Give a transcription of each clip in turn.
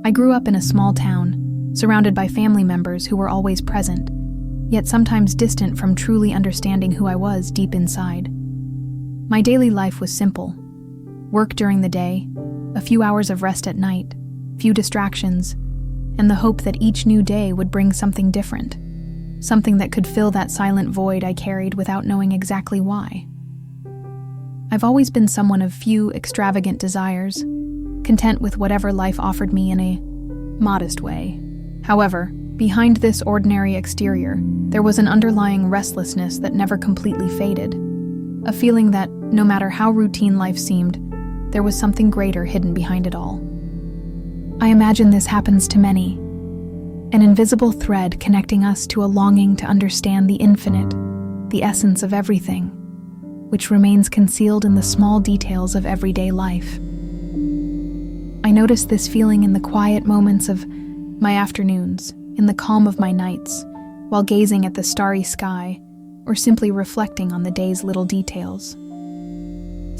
I grew up in a small town, surrounded by family members who were always present, yet sometimes distant from truly understanding who I was deep inside. My daily life was simple. Work during the day, a few hours of rest at night, few distractions, and the hope that each new day would bring something different, something that could fill that silent void I carried without knowing exactly why. I've always been someone of few extravagant desires, content with whatever life offered me in a modest way. However, behind this ordinary exterior, there was an underlying restlessness that never completely faded, a feeling that, no matter how routine life seemed, there was something greater hidden behind it all. I imagine this happens to many, an invisible thread connecting us to a longing to understand the infinite, the essence of everything, which remains concealed in the small details of everyday life. I notice this feeling in the quiet moments of my afternoons, in the calm of my nights, while gazing at the starry sky, or simply reflecting on the day's little details.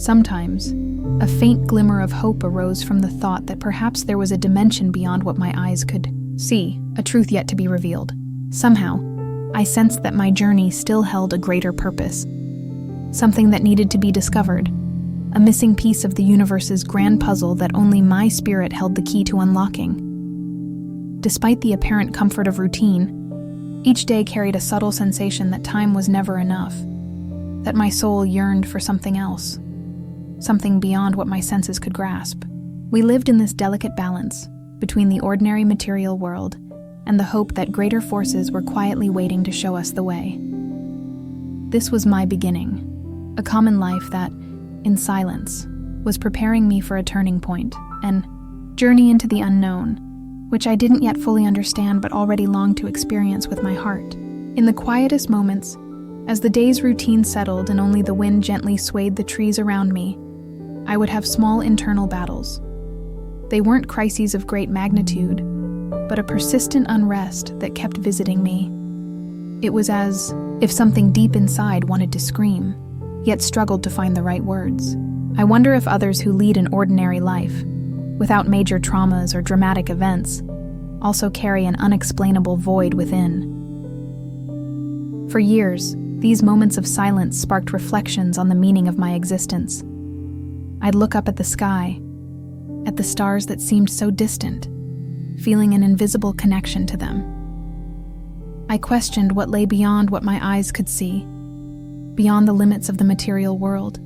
Sometimes, a faint glimmer of hope arose from the thought that perhaps there was a dimension beyond what my eyes could see, a truth yet to be revealed. Somehow, I sensed that my journey still held a greater purpose, something that needed to be discovered, a missing piece of the universe's grand puzzle that only my spirit held the key to unlocking. Despite the apparent comfort of routine, each day carried a subtle sensation that time was never enough, that my soul yearned for something else, something beyond what my senses could grasp. We lived in this delicate balance between the ordinary material world and the hope that greater forces were quietly waiting to show us the way. This was my beginning, a common life that, in silence, was preparing me for a turning point, an journey into the unknown, which I didn't yet fully understand but already longed to experience with my heart. In the quietest moments, as the day's routine settled and only the wind gently swayed the trees around me, I would have small internal battles. They weren't crises of great magnitude, but a persistent unrest that kept visiting me. It was as if something deep inside wanted to scream, yet struggled to find the right words. I wonder if others who lead an ordinary life, without major traumas or dramatic events, also carry an unexplainable void within. For years, these moments of silence sparked reflections on the meaning of my existence. I'd look up at the sky, at the stars that seemed so distant, feeling an invisible connection to them. I questioned what lay beyond what my eyes could see, beyond the limits of the material world.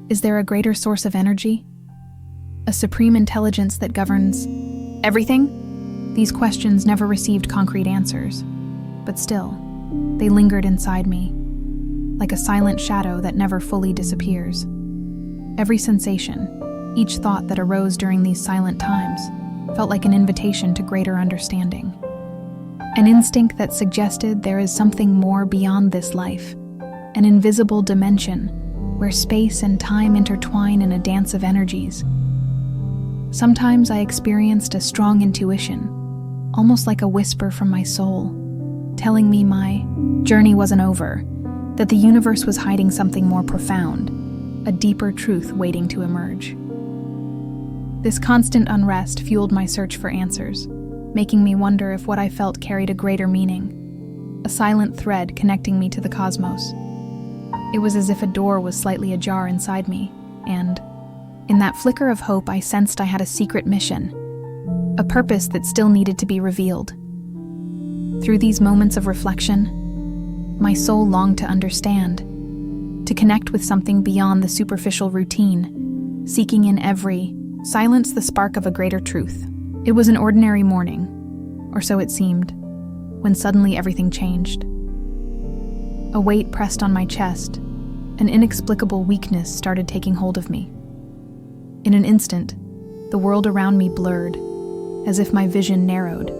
Is there a greater source of energy? A supreme intelligence that governs everything? These questions never received concrete answers, but still, they lingered inside me, like a silent shadow that never fully disappears. Every sensation, each thought that arose during these silent times, felt like an invitation to greater understanding. An instinct that suggested there is something more beyond this life, an invisible dimension where space and time intertwine in a dance of energies. Sometimes I experienced a strong intuition, almost like a whisper from my soul, telling me my journey wasn't over, that the universe was hiding something more profound, a deeper truth waiting to emerge. This constant unrest fueled my search for answers, making me wonder if what I felt carried a greater meaning, a silent thread connecting me to the cosmos. It was as if a door was slightly ajar inside me, and in that flicker of hope I sensed I had a secret mission, a purpose that still needed to be revealed. Through these moments of reflection, my soul longed to understand, to connect with something beyond the superficial routine, seeking in every silence the spark of a greater truth. It was an ordinary morning, or so it seemed, when suddenly everything changed. A weight pressed on my chest, an inexplicable weakness started taking hold of me. In an instant, the world around me blurred, as if my vision narrowed,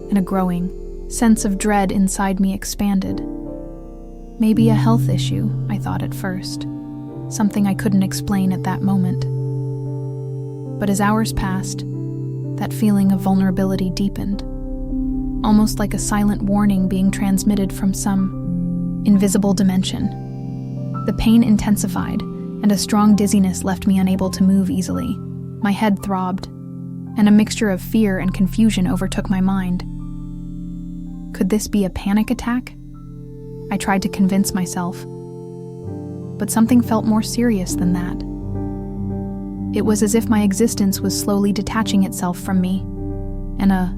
and a growing sense of dread inside me expanded. Maybe a health issue, I thought at first, something I couldn't explain at that moment. But as hours passed, that feeling of vulnerability deepened, almost like a silent warning being transmitted from some invisible dimension. The pain intensified, and a strong dizziness left me unable to move easily. My head throbbed, and a mixture of fear and confusion overtook my mind. Could this be a panic attack? I tried to convince myself. But something felt more serious than that. It was as if my existence was slowly detaching itself from me, and a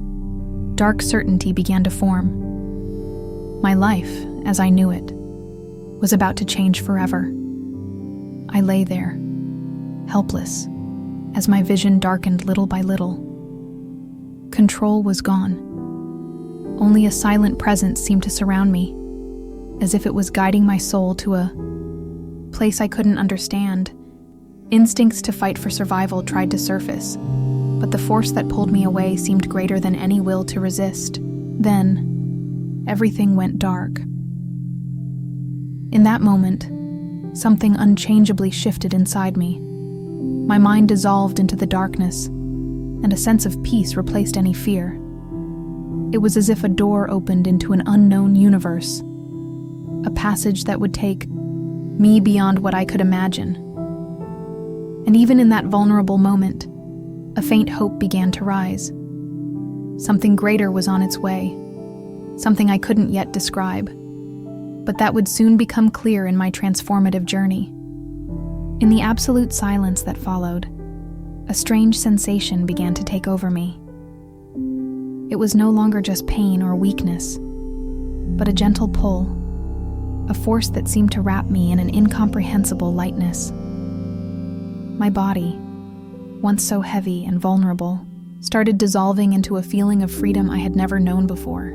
dark certainty began to form. My life, as I knew it, was about to change forever. I lay there, helpless, as my vision darkened little by little. Control was gone. Only a silent presence seemed to surround me, as if it was guiding my soul to a place I couldn't understand. Instincts to fight for survival tried to surface, but the force that pulled me away seemed greater than any will to resist. Then, everything went dark. In that moment, something unchangeably shifted inside me. My mind dissolved into the darkness, and a sense of peace replaced any fear. It was as if a door opened into an unknown universe, a passage that would take me beyond what I could imagine. And even in that vulnerable moment, a faint hope began to rise. Something greater was on its way, something I couldn't yet describe, but that would soon become clear in my transformative journey. In the absolute silence that followed, a strange sensation began to take over me. It was no longer just pain or weakness, but a gentle pull, a force that seemed to wrap me in an incomprehensible lightness. My body, once so heavy and vulnerable, started dissolving into a feeling of freedom I had never known before.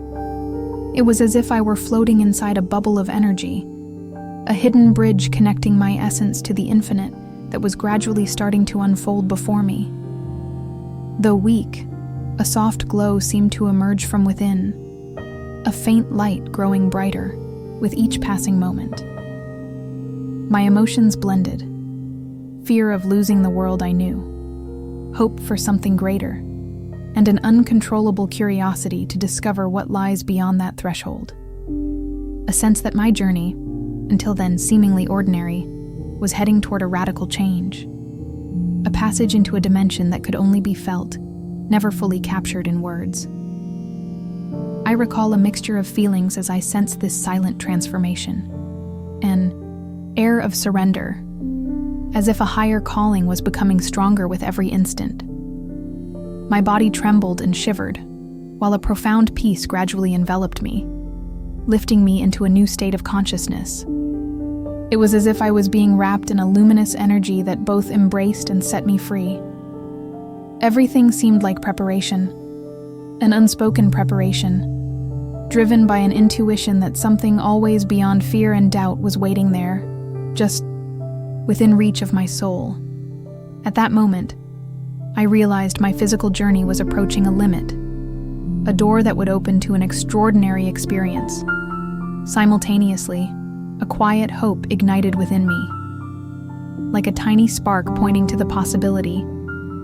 It was as if I were floating inside a bubble of energy, a hidden bridge connecting my essence to the infinite that was gradually starting to unfold before me. Though weak, a soft glow seemed to emerge from within, a faint light growing brighter with each passing moment. My emotions blended: fear of losing the world I knew, hope for something greater, and an uncontrollable curiosity to discover what lies beyond that threshold. A sense that my journey, until then seemingly ordinary, was heading toward a radical change. A passage into a dimension that could only be felt, never fully captured in words. I recall a mixture of feelings as I sensed this silent transformation. An air of surrender, as if a higher calling was becoming stronger with every instant. My body trembled and shivered, while a profound peace gradually enveloped me, lifting me into a new state of consciousness. It was as if I was being wrapped in a luminous energy that both embraced and set me free. Everything seemed like preparation, an unspoken preparation, driven by an intuition that something always beyond fear and doubt was waiting there, just within reach of my soul. At that moment, I realized my physical journey was approaching a limit, a door that would open to an extraordinary experience. Simultaneously, a quiet hope ignited within me, like a tiny spark pointing to the possibility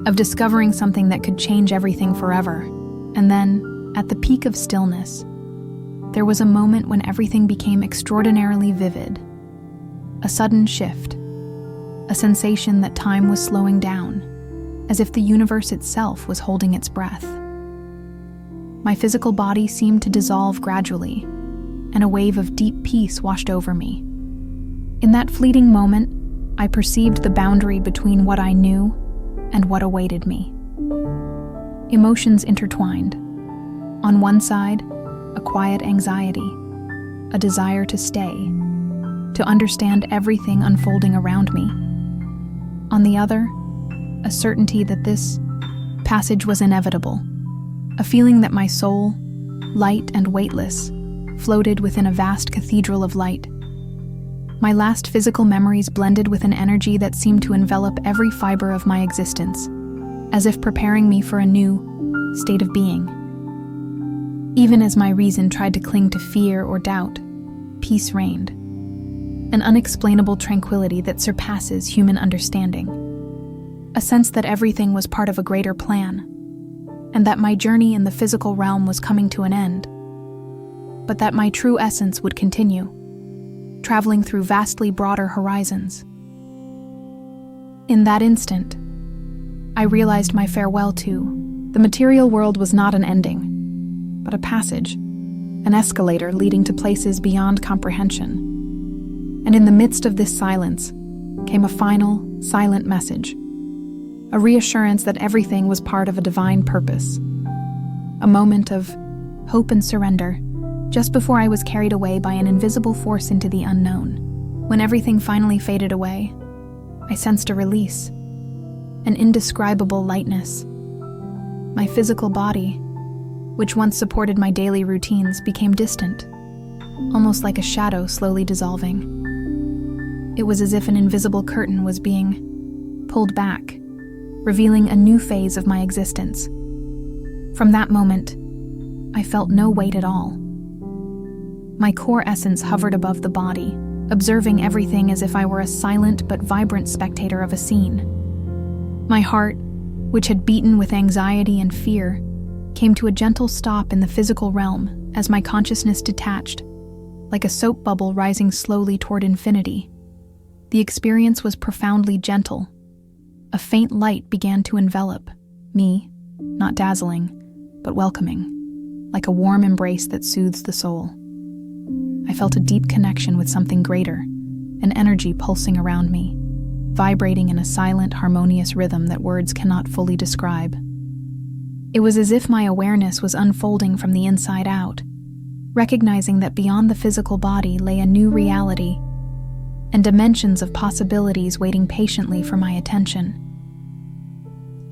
of discovering something that could change everything forever. And then, at the peak of stillness, there was a moment when everything became extraordinarily vivid. A sudden shift, a sensation that time was slowing down, as if the universe itself was holding its breath. My physical body seemed to dissolve gradually, and a wave of deep peace washed over me. In that fleeting moment, I perceived the boundary between what I knew and what awaited me. Emotions intertwined. On one side, a quiet anxiety, a desire to stay, to understand everything unfolding around me. On the other, a certainty that this passage was inevitable, a feeling that my soul, light and weightless, floated within a vast cathedral of light. My last physical memories blended with an energy that seemed to envelop every fiber of my existence, as if preparing me for a new state of being. Even as my reason tried to cling to fear or doubt, peace reigned, an unexplainable tranquility that surpasses human understanding, a sense that everything was part of a greater plan, and that my journey in the physical realm was coming to an end, but that my true essence would continue, traveling through vastly broader horizons. In that instant, I realized my farewell to The material world was not an ending, but a passage, an escalator leading to places beyond comprehension. And in the midst of this silence came a final, silent message, a reassurance that everything was part of a divine purpose. A moment of hope and surrender, just before I was carried away by an invisible force into the unknown. When everything finally faded away, I sensed a release, an indescribable lightness. My physical body, which once supported my daily routines, became distant, almost like a shadow slowly dissolving. It was as if an invisible curtain was being pulled back, revealing a new phase of my existence. From that moment, I felt no weight at all. My core essence hovered above the body, observing everything as if I were a silent but vibrant spectator of a scene. My heart, which had beaten with anxiety and fear, came to a gentle stop in the physical realm as my consciousness detached, like a soap bubble rising slowly toward infinity. The experience was profoundly gentle. A faint light began to envelop me, not dazzling, but welcoming, like a warm embrace that soothes the soul. I felt a deep connection with something greater, an energy pulsing around me, vibrating in a silent, harmonious rhythm that words cannot fully describe. It was as if my awareness was unfolding from the inside out, recognizing that beyond the physical body lay a new reality and dimensions of possibilities waiting patiently for my attention.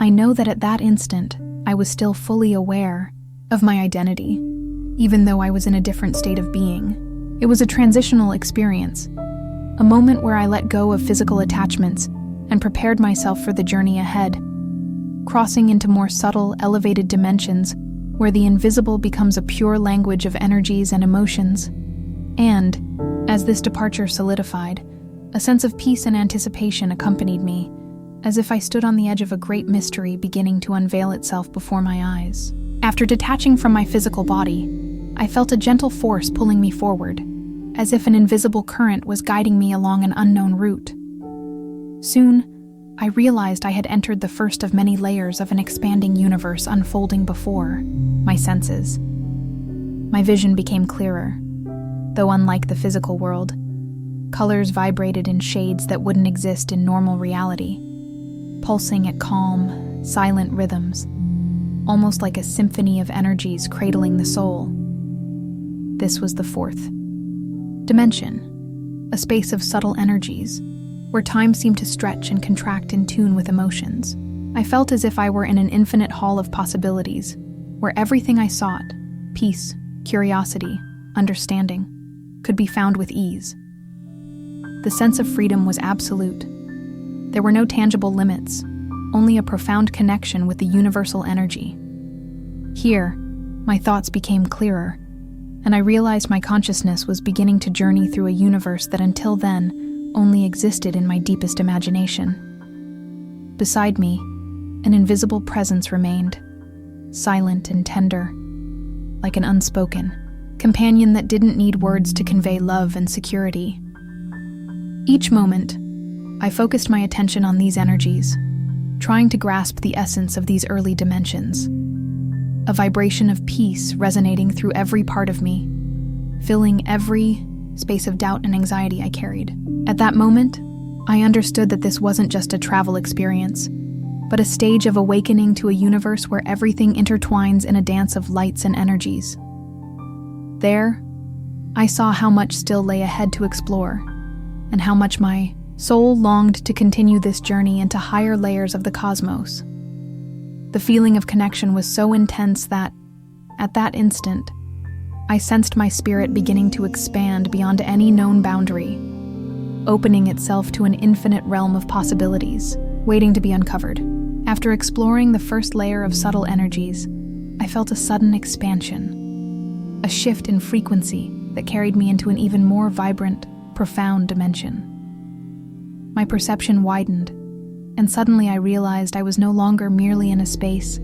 I know that at that instant, I was still fully aware of my identity, even though I was in a different state of being. It was a transitional experience, a moment where I let go of physical attachments and prepared myself for the journey ahead, crossing into more subtle, elevated dimensions where the invisible becomes a pure language of energies and emotions. And, as this departure solidified, a sense of peace and anticipation accompanied me, as if I stood on the edge of a great mystery beginning to unveil itself before my eyes. After detaching from my physical body, I felt a gentle force pulling me forward, as if an invisible current was guiding me along an unknown route. Soon, I realized I had entered the first of many layers of an expanding universe unfolding before my senses. My vision became clearer, though unlike the physical world, colors vibrated in shades that wouldn't exist in normal reality, pulsing at calm, silent rhythms, almost like a symphony of energies cradling the soul. This was the fourth dimension, a space of subtle energies, where time seemed to stretch and contract in tune with emotions. I felt as if I were in an infinite hall of possibilities, where everything I sought, peace, curiosity, understanding, could be found with ease. The sense of freedom was absolute. There were no tangible limits, only a profound connection with the universal energy. Here, my thoughts became clearer, and I realized my consciousness was beginning to journey through a universe that until then only existed in my deepest imagination. Beside me, an invisible presence remained, silent and tender, like an unspoken companion that didn't need words to convey love and security. Each moment, I focused my attention on these energies, trying to grasp the essence of these early dimensions. A vibration of peace resonating through every part of me, filling every space of doubt and anxiety I carried. At that moment, I understood that this wasn't just a travel experience, but a stage of awakening to a universe where everything intertwines in a dance of lights and energies. There, I saw how much still lay ahead to explore, and how much my soul longed to continue this journey into higher layers of the cosmos. The feeling of connection was so intense that, at that instant, I sensed my spirit beginning to expand beyond any known boundary, opening itself to an infinite realm of possibilities, waiting to be uncovered. After exploring the first layer of subtle energies, I felt a sudden expansion, a shift in frequency that carried me into an even more vibrant, profound dimension. My perception widened, and suddenly I realized I was no longer merely in a space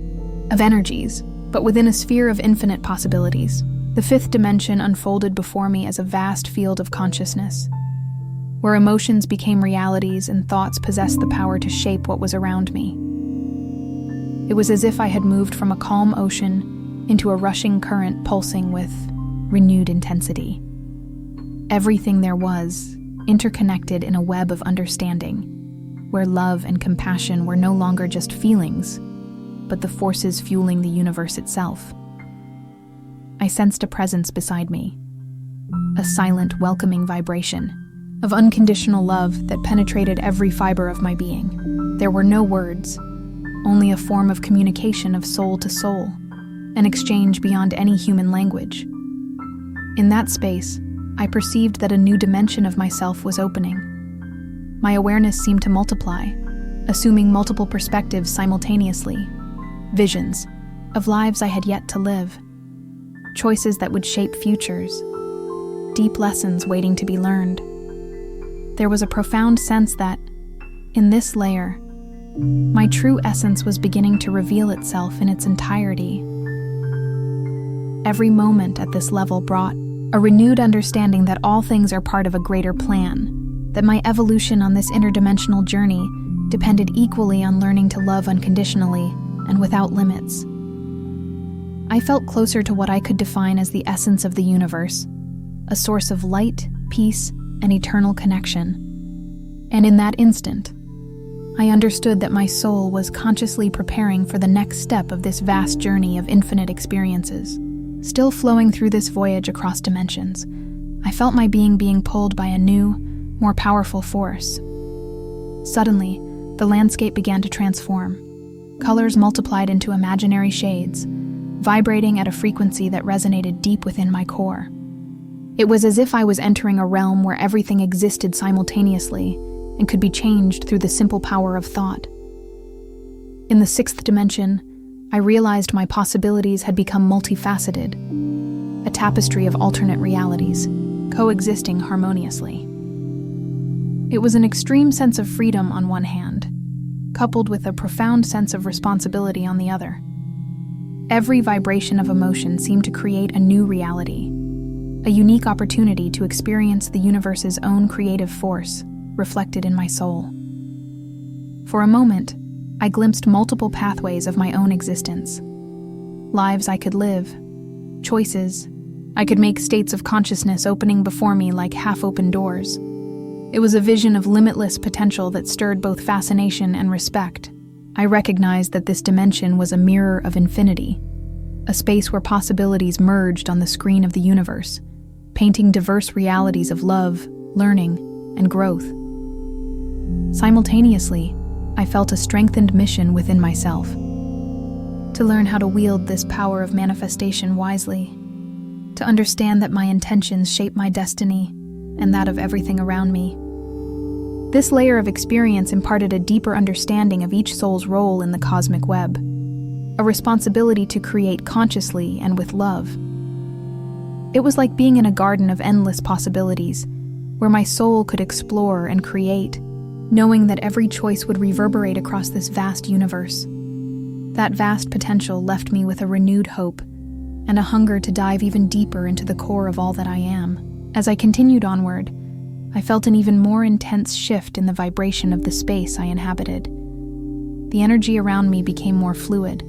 of energies, but within a sphere of infinite possibilities. The fifth dimension unfolded before me as a vast field of consciousness, where emotions became realities and thoughts possessed the power to shape what was around me. It was as if I had moved from a calm ocean into a rushing current pulsing with renewed intensity. Everything there was, interconnected in a web of understanding, where love and compassion were no longer just feelings, but the forces fueling the universe itself. I sensed a presence beside me, a silent, welcoming vibration of unconditional love that penetrated every fiber of my being. There were no words, only a form of communication of soul to soul, an exchange beyond any human language. In that space, I perceived that a new dimension of myself was opening. My awareness seemed to multiply, assuming multiple perspectives simultaneously, visions of lives I had yet to live, choices that would shape futures, deep lessons waiting to be learned. There was a profound sense that, in this layer, my true essence was beginning to reveal itself in its entirety. Every moment at this level brought a renewed understanding that all things are part of a greater plan, that my evolution on this interdimensional journey depended equally on learning to love unconditionally and without limits. I felt closer to what I could define as the essence of the universe, a source of light, peace, and eternal connection. And in that instant, I understood that my soul was consciously preparing for the next step of this vast journey of infinite experiences. Still flowing through this voyage across dimensions, I felt my being pulled by a new, more powerful force. Suddenly, the landscape began to transform. Colors multiplied into imaginary shades, vibrating at a frequency that resonated deep within my core. It was as if I was entering a realm where everything existed simultaneously and could be changed through the simple power of thought. In the sixth dimension, I realized my possibilities had become multifaceted, a tapestry of alternate realities, coexisting harmoniously. It was an extreme sense of freedom on one hand, coupled with a profound sense of responsibility on the other. Every vibration of emotion seemed to create a new reality, a unique opportunity to experience the universe's own creative force reflected in my soul. For a moment, I glimpsed multiple pathways of my own existence. Lives I could live, choices I could make, states of consciousness opening before me like half-open doors. It was a vision of limitless potential that stirred both fascination and respect. I recognized that this dimension was a mirror of infinity, a space where possibilities merged on the screen of the universe, painting diverse realities of love, learning, and growth. Simultaneously, I felt a strengthened mission within myself, to learn how to wield this power of manifestation wisely, to understand that my intentions shape my destiny and that of everything around me. This layer of experience imparted a deeper understanding of each soul's role in the cosmic web, a responsibility to create consciously and with love. It was like being in a garden of endless possibilities, where my soul could explore and create, knowing that every choice would reverberate across this vast universe. That vast potential left me with a renewed hope and a hunger to dive even deeper into the core of all that I am. As I continued onward, I felt an even more intense shift in the vibration of the space I inhabited. The energy around me became more fluid,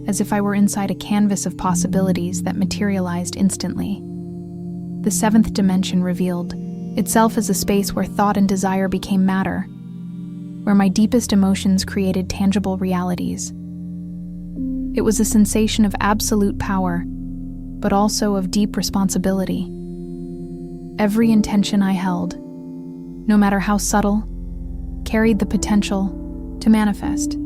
as if I were inside a canvas of possibilities that materialized instantly. The seventh dimension revealed itself as a space where thought and desire became matter, where my deepest emotions created tangible realities. It was a sensation of absolute power, but also of deep responsibility. Every intention I held, no matter how subtle, carried the potential to manifest.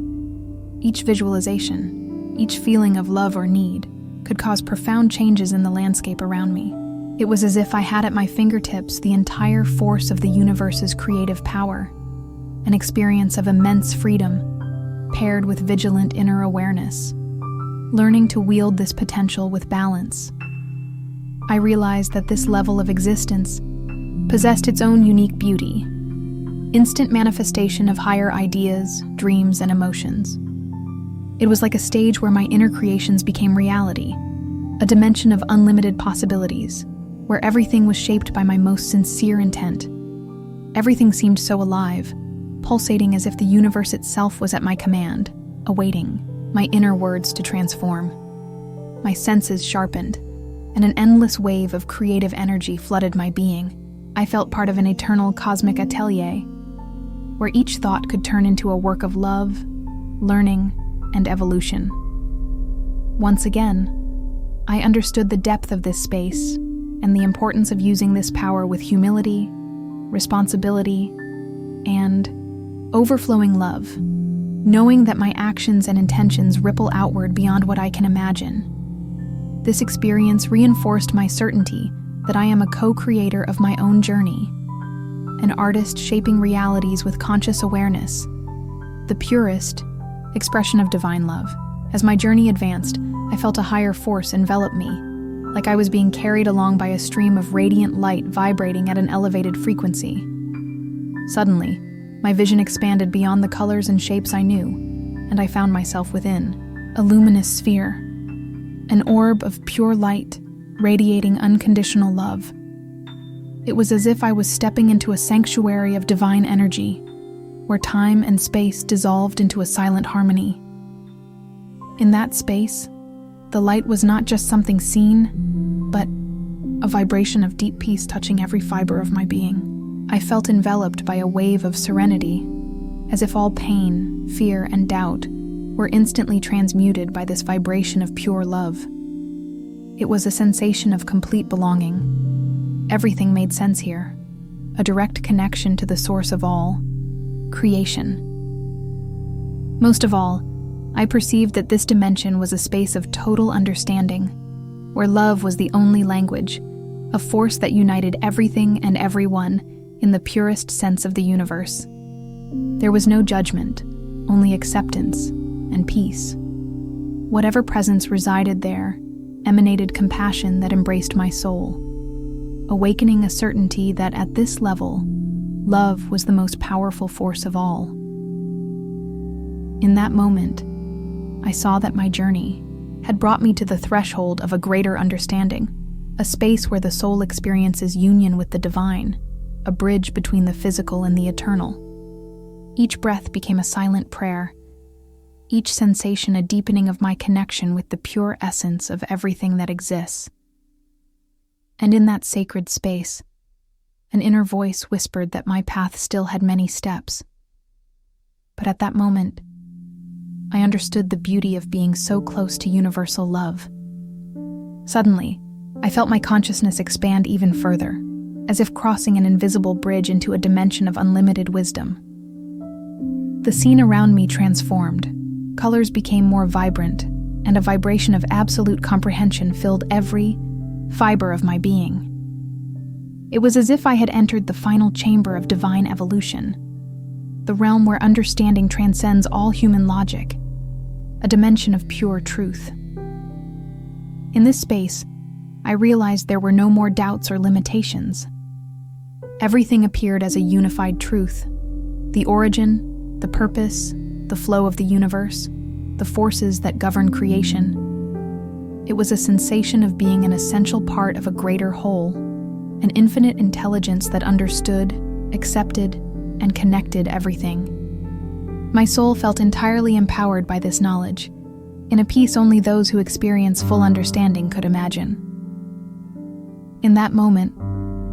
Each visualization, each feeling of love or need, could cause profound changes in the landscape around me. It was as if I had at my fingertips the entire force of the universe's creative power, an experience of immense freedom, paired with vigilant inner awareness. Learning to wield this potential with balance, I realized that this level of existence possessed its own unique beauty, instant manifestation of higher ideas, dreams, and emotions. It was like a stage where my inner creations became reality, a dimension of unlimited possibilities, where everything was shaped by my most sincere intent. Everything seemed so alive, pulsating as if the universe itself was at my command, awaiting. my inner words to transform. My senses sharpened, and an endless wave of creative energy flooded my being. I felt part of an eternal cosmic atelier, where each thought could turn into a work of love, learning, and evolution. Once again, I understood the depth of this space and the importance of using this power with humility, responsibility, and overflowing love, knowing that my actions and intentions ripple outward beyond what I can imagine. This experience reinforced my certainty that I am a co-creator of my own journey, an artist shaping realities with conscious awareness, the purest expression of divine love. As my journey advanced, I felt a higher force envelop me, like I was being carried along by a stream of radiant light vibrating at an elevated frequency. Suddenly, my vision expanded beyond the colors and shapes I knew, and I found myself within a luminous sphere, an orb of pure light, radiating unconditional love. It was as if I was stepping into a sanctuary of divine energy, where time and space dissolved into a silent harmony. In that space, the light was not just something seen, but a vibration of deep peace touching every fiber of my being. I felt enveloped by a wave of serenity, as if all pain, fear, and doubt were instantly transmuted by this vibration of pure love. It was a sensation of complete belonging. Everything made sense here, a direct connection to the source of all, creation. Most of all, I perceived that this dimension was a space of total understanding, where love was the only language, a force that united everything and everyone in the purest sense of the universe. There was no judgment, only acceptance and peace. Whatever presence resided there emanated compassion that embraced my soul, awakening a certainty that at this level, love was the most powerful force of all. In that moment, I saw that my journey had brought me to the threshold of a greater understanding, a space where the soul experiences union with the divine, a bridge between the physical and the eternal. Each breath became a silent prayer, each sensation a deepening of my connection with the pure essence of everything that exists. And in that sacred space, an inner voice whispered that my path still had many steps. But at that moment, I understood the beauty of being so close to universal love. Suddenly, I felt my consciousness expand even further, as if crossing an invisible bridge into a dimension of unlimited wisdom. The scene around me transformed. Colors became more vibrant, and a vibration of absolute comprehension filled every fiber of my being. It was as if I had entered the final chamber of divine evolution, the realm where understanding transcends all human logic, a dimension of pure truth. In this space, I realized there were no more doubts or limitations. Everything appeared as a unified truth: the origin, the purpose, the flow of the universe, the forces that govern creation. It was a sensation of being an essential part of a greater whole, an infinite intelligence that understood, accepted, and connected everything. My soul felt entirely empowered by this knowledge, in a peace only those who experience full understanding could imagine. In that moment,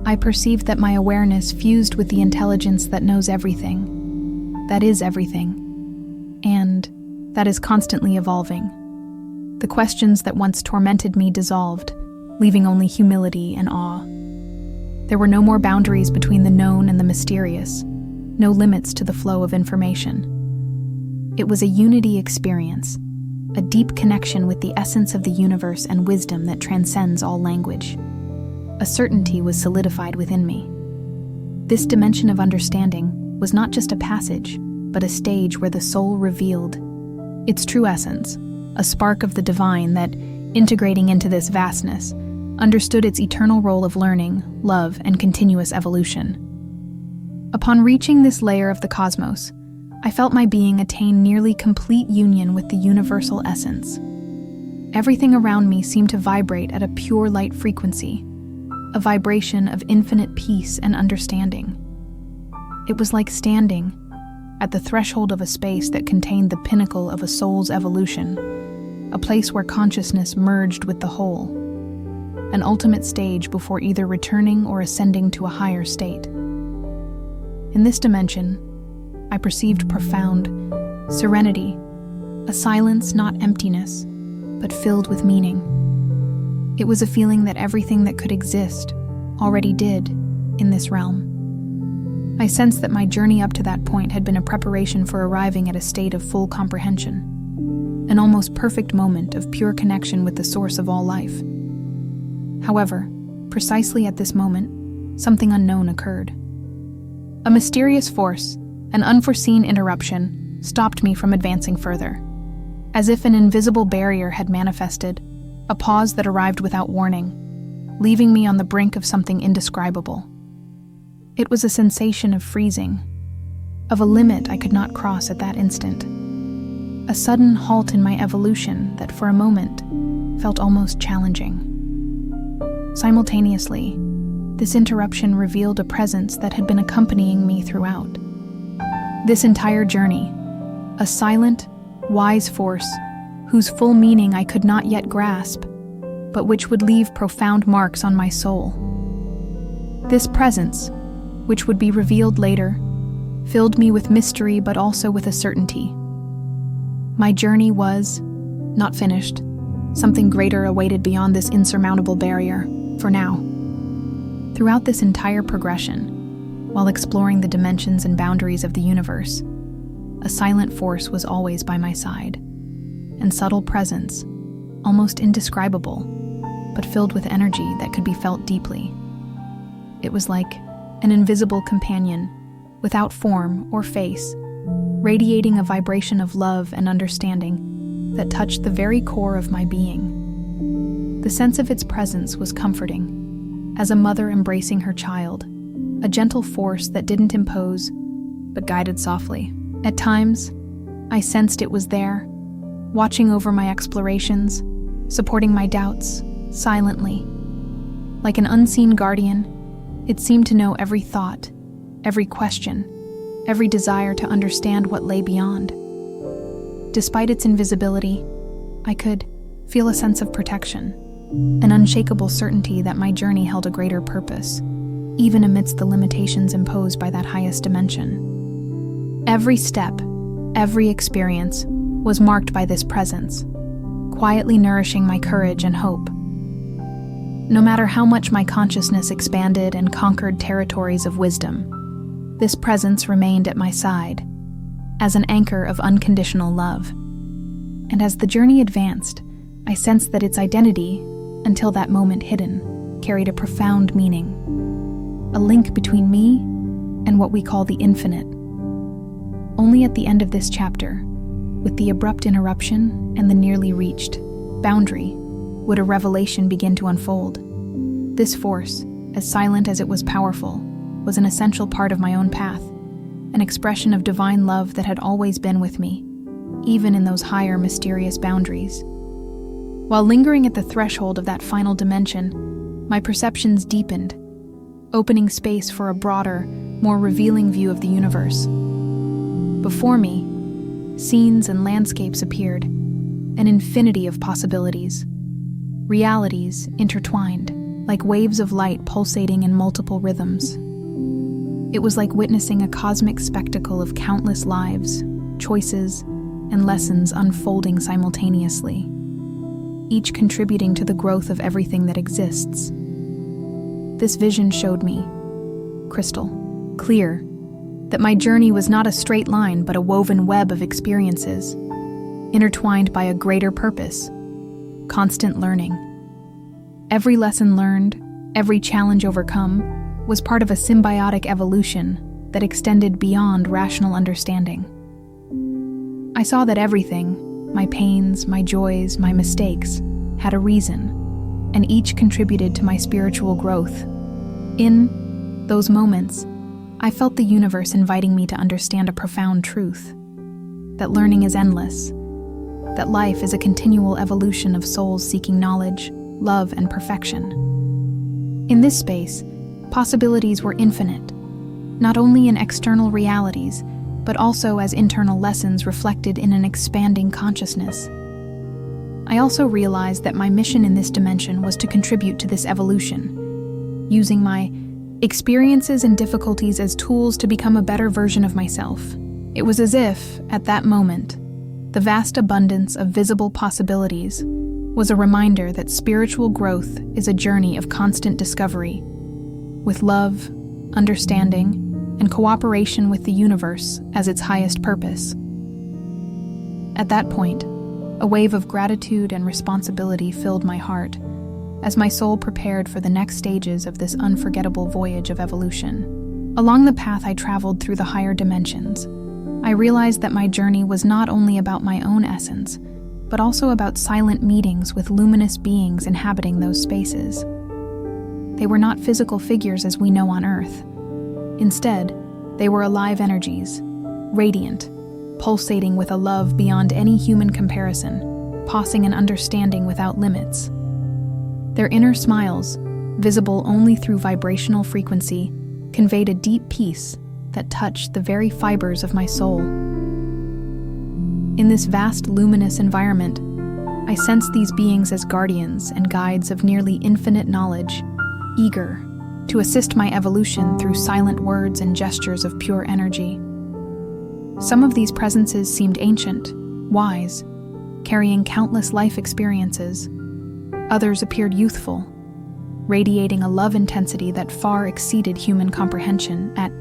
I perceived that my awareness fused with the intelligence that knows everything, that is everything, and that is constantly evolving. The questions that once tormented me dissolved, leaving only humility and awe. There were no more boundaries between the known and the mysterious, no limits to the flow of information. It was a unity experience, a deep connection with the essence of the universe and wisdom that transcends all language. A certainty was solidified within me. This dimension of understanding was not just a passage, but a stage where the soul revealed its true essence, a spark of the divine that, integrating into this vastness, understood its eternal role of learning, love, and continuous evolution. Upon reaching this layer of the cosmos, I felt my being attain nearly complete union with the universal essence. Everything around me seemed to vibrate at a pure light frequency, a vibration of infinite peace and understanding. It was like standing at the threshold of a space that contained the pinnacle of a soul's evolution, a place where consciousness merged with the whole, an ultimate stage before either returning or ascending to a higher state. In this dimension, I perceived profound serenity, a silence not emptiness, but filled with meaning. It was a feeling that everything that could exist already did in this realm. I sensed that my journey up to that point had been a preparation for arriving at a state of full comprehension, an almost perfect moment of pure connection with the source of all life. However, precisely at this moment, something unknown occurred. A mysterious force, an unforeseen interruption, stopped me from advancing further. As if an invisible barrier had manifested, a pause that arrived without warning, leaving me on the brink of something indescribable. It was a sensation of freezing, of a limit I could not cross at that instant. A sudden halt in my evolution that for a moment felt almost challenging. Simultaneously, this interruption revealed a presence that had been accompanying me throughout. This entire journey, a silent, wise force whose full meaning I could not yet grasp, but which would leave profound marks on my soul. This presence, which would be revealed later, filled me with mystery but also with a certainty. My journey was not finished. Something greater awaited beyond this insurmountable barrier, for now. Throughout this entire progression, while exploring the dimensions and boundaries of the universe, a silent force was always by my side, and subtle presence, almost indescribable, but filled with energy that could be felt deeply. It was like an invisible companion, without form or face, radiating a vibration of love and understanding that touched the very core of my being. The sense of its presence was comforting, as a mother embracing her child, a gentle force that didn't impose, but guided softly. At times, I sensed it was there, watching over my explorations, supporting my doubts, silently. Like an unseen guardian, it seemed to know every thought, every question, every desire to understand what lay beyond. Despite its invisibility, I could feel a sense of protection, an unshakable certainty that my journey held a greater purpose, even amidst the limitations imposed by that highest dimension. Every step, every experience, was marked by this presence, quietly nourishing my courage and hope. No matter how much my consciousness expanded and conquered territories of wisdom, this presence remained at my side, as an anchor of unconditional love. And as the journey advanced, I sensed that its identity, until that moment hidden, carried a profound meaning, a link between me and what we call the infinite. Only at the end of this chapter, with the abrupt interruption and the nearly reached boundary, would a revelation begin to unfold. This force, as silent as it was powerful, was an essential part of my own path, an expression of divine love that had always been with me, even in those higher, mysterious boundaries. While lingering at the threshold of that final dimension, my perceptions deepened, opening space for a broader, more revealing view of the universe. Before me, scenes and landscapes appeared, an infinity of possibilities. Realities intertwined, like waves of light pulsating in multiple rhythms. It was like witnessing a cosmic spectacle of countless lives, choices, and lessons unfolding simultaneously, each contributing to the growth of everything that exists. This vision showed me, crystal clear, that my journey was not a straight line but a woven web of experiences, intertwined by a greater purpose: constant learning. Every lesson learned, every challenge overcome, was part of a symbiotic evolution that extended beyond rational understanding. I saw that everything, my pains, my joys, my mistakes, had a reason, and each contributed to my spiritual growth. In those moments, I felt the universe inviting me to understand a profound truth: that learning is endless, that life is a continual evolution of souls seeking knowledge, love, and perfection. In this space, possibilities were infinite, not only in external realities, but also as internal lessons reflected in an expanding consciousness. I also realized that my mission in this dimension was to contribute to this evolution, using my experiences and difficulties as tools to become a better version of myself. It was as if, at that moment, the vast abundance of visible possibilities was a reminder that spiritual growth is a journey of constant discovery, with love, understanding, and cooperation with the universe as its highest purpose. At that point, a wave of gratitude and responsibility filled my heart as my soul prepared for the next stages of this unforgettable voyage of evolution. Along the path I traveled through the higher dimensions, I realized that my journey was not only about my own essence, but also about silent meetings with luminous beings inhabiting those spaces. They were not physical figures as we know on Earth. Instead, they were alive energies, radiant, pulsating with a love beyond any human comparison, possessing an understanding without limits. Their inner smiles, visible only through vibrational frequency, conveyed a deep peace that touched the very fibers of my soul. In this vast, luminous environment, I sensed these beings as guardians and guides of nearly infinite knowledge, eager to assist my evolution through silent words and gestures of pure energy. Some of these presences seemed ancient, wise, carrying countless life experiences. Others appeared youthful, radiating a love intensity that far exceeded human comprehension. At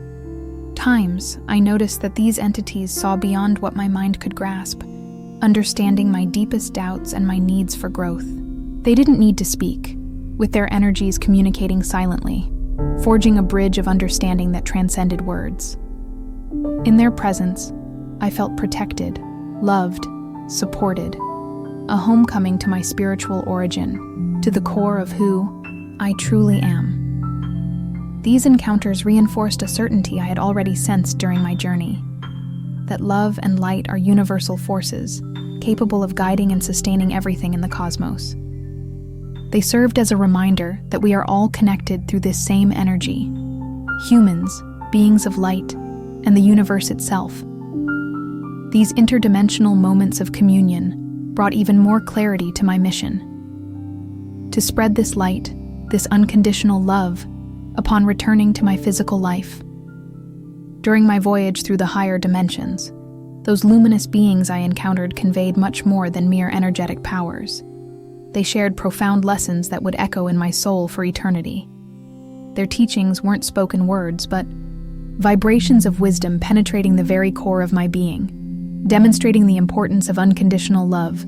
times, I noticed that these entities saw beyond what my mind could grasp, understanding my deepest doubts and my needs for growth. They didn't need to speak, with their energies communicating silently, forging a bridge of understanding that transcended words. In their presence, I felt protected, loved, supported, a homecoming to my spiritual origin, to the core of who I truly am. These encounters reinforced a certainty I had already sensed during my journey, that love and light are universal forces, capable of guiding and sustaining everything in the cosmos. They served as a reminder that we are all connected through this same energy, humans, beings of light, and the universe itself. These interdimensional moments of communion brought even more clarity to my mission: to spread this light, this unconditional love, upon returning to my physical life. During my voyage through the higher dimensions, those luminous beings I encountered conveyed much more than mere energetic powers. They shared profound lessons that would echo in my soul for eternity. Their teachings weren't spoken words, but vibrations of wisdom penetrating the very core of my being, demonstrating the importance of unconditional love,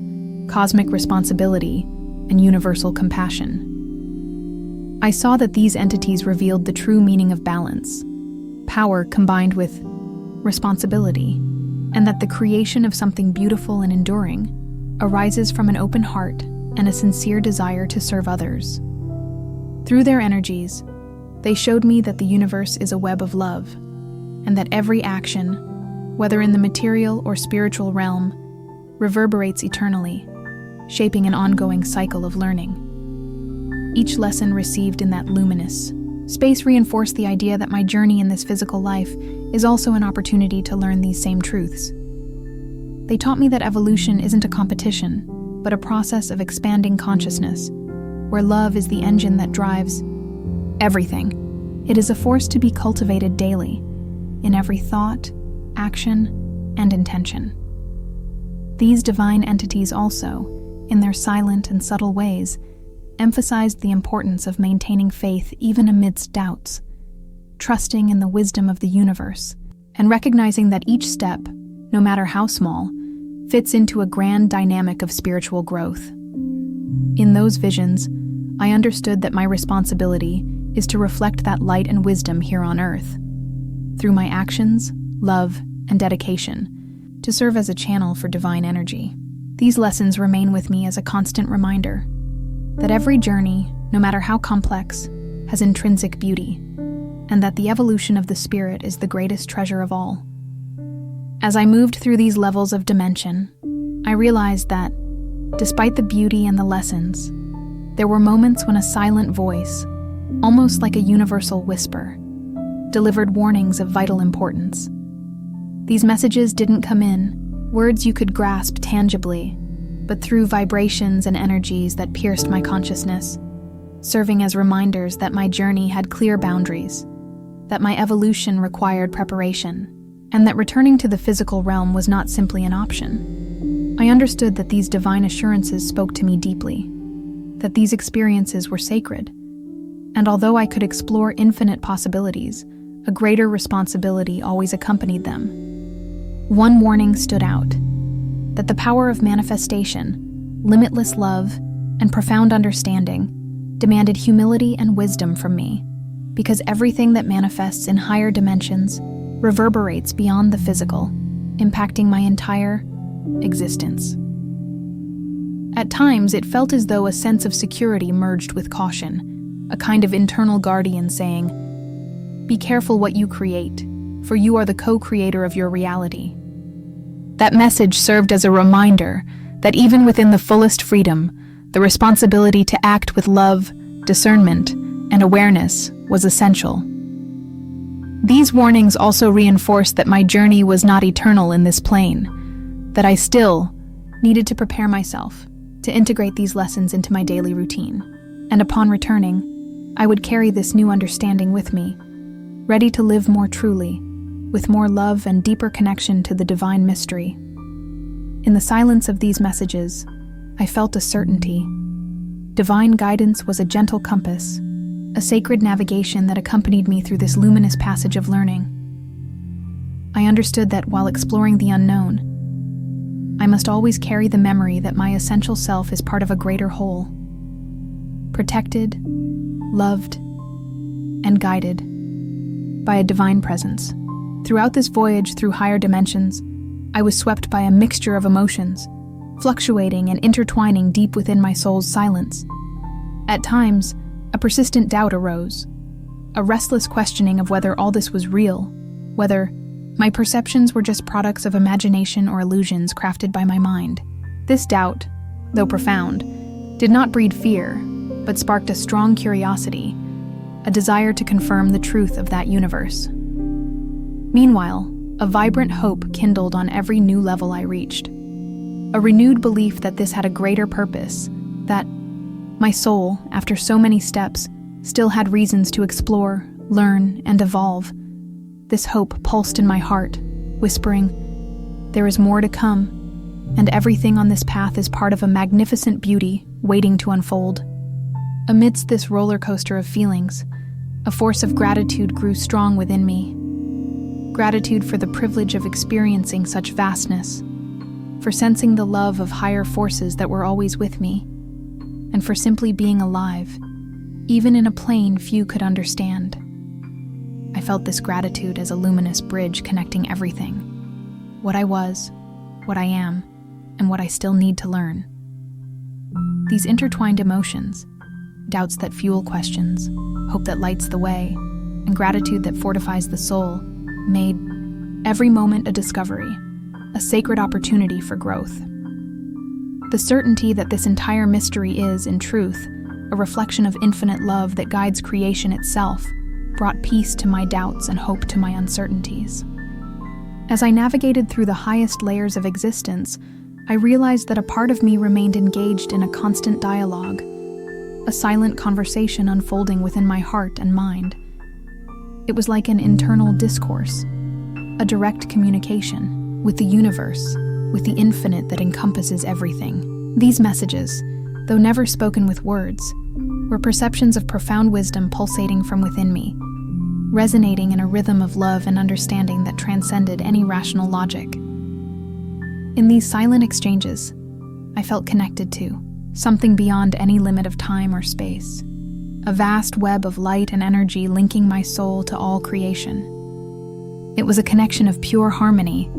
cosmic responsibility, and universal compassion. I saw that these entities revealed the true meaning of balance, power combined with responsibility, and that the creation of something beautiful and enduring arises from an open heart and a sincere desire to serve others. Through their energies, they showed me that the universe is a web of love, and that every action, whether in the material or spiritual realm, reverberates eternally, shaping an ongoing cycle of learning. Each lesson received in that luminous space reinforced the idea that my journey in this physical life is also an opportunity to learn these same truths. They taught me that evolution isn't a competition, but a process of expanding consciousness, where love is the engine that drives everything. It is a force to be cultivated daily, in every thought, action, and intention. These divine entities also, in their silent and subtle ways, emphasized the importance of maintaining faith even amidst doubts, trusting in the wisdom of the universe, and recognizing that each step, no matter how small, fits into a grand dynamic of spiritual growth. In those visions, I understood that my responsibility is to reflect that light and wisdom here on Earth, through my actions, love, and dedication, to serve as a channel for divine energy. These lessons remain with me as a constant reminder that every journey, no matter how complex, has intrinsic beauty, and that the evolution of the spirit is the greatest treasure of all. As I moved through these levels of dimension, I realized that, despite the beauty and the lessons, there were moments when a silent voice, almost like a universal whisper, delivered warnings of vital importance. These messages didn't come in words you could grasp tangibly, but through vibrations and energies that pierced my consciousness, serving as reminders that my journey had clear boundaries, that my evolution required preparation, and that returning to the physical realm was not simply an option. I understood that these divine assurances spoke to me deeply, that these experiences were sacred, and although I could explore infinite possibilities, a greater responsibility always accompanied them. One warning stood out, that the power of manifestation, limitless love, and profound understanding demanded humility and wisdom from me, because everything that manifests in higher dimensions reverberates beyond the physical, impacting my entire existence. At times, it felt as though a sense of security merged with caution, a kind of internal guardian saying, "Be careful what you create, for you are the co-creator of your reality." That message served as a reminder that even within the fullest freedom, the responsibility to act with love, discernment, and awareness was essential. These warnings also reinforced that my journey was not eternal in this plane, that I still needed to prepare myself to integrate these lessons into my daily routine. And upon returning, I would carry this new understanding with me, ready to live more truly, with more love and deeper connection to the divine mystery. In the silence of these messages, I felt a certainty. Divine guidance was a gentle compass, a sacred navigation that accompanied me through this luminous passage of learning. I understood that while exploring the unknown, I must always carry the memory that my essential self is part of a greater whole, protected, loved, and guided by a divine presence. Throughout this voyage through higher dimensions, I was swept by a mixture of emotions, fluctuating and intertwining deep within my soul's silence. At times, a persistent doubt arose, a restless questioning of whether all this was real, whether my perceptions were just products of imagination or illusions crafted by my mind. This doubt, though profound, did not breed fear, but sparked a strong curiosity, a desire to confirm the truth of that universe. Meanwhile, a vibrant hope kindled on every new level I reached. A renewed belief that this had a greater purpose, that my soul, after so many steps, still had reasons to explore, learn, and evolve. This hope pulsed in my heart, whispering, "There is more to come, and everything on this path is part of a magnificent beauty waiting to unfold." Amidst this roller coaster of feelings, a force of gratitude grew strong within me. Gratitude for the privilege of experiencing such vastness, for sensing the love of higher forces that were always with me, and for simply being alive, even in a plane few could understand. I felt this gratitude as a luminous bridge connecting everything, what I was, what I am, and what I still need to learn. These intertwined emotions, doubts that fuel questions, hope that lights the way, and gratitude that fortifies the soul, made every moment a discovery, a sacred opportunity for growth. The certainty that this entire mystery is, in truth, a reflection of infinite love that guides creation itself, brought peace to my doubts and hope to my uncertainties. As I navigated through the highest layers of existence, I realized that a part of me remained engaged in a constant dialogue, a silent conversation unfolding within my heart and mind. It was like an internal discourse, a direct communication with the universe, with the infinite that encompasses everything. These messages, though never spoken with words, were perceptions of profound wisdom pulsating from within me, resonating in a rhythm of love and understanding that transcended any rational logic. In these silent exchanges, I felt connected to something beyond any limit of time or space, a vast web of light and energy linking my soul to all creation. It was a connection of pure harmony,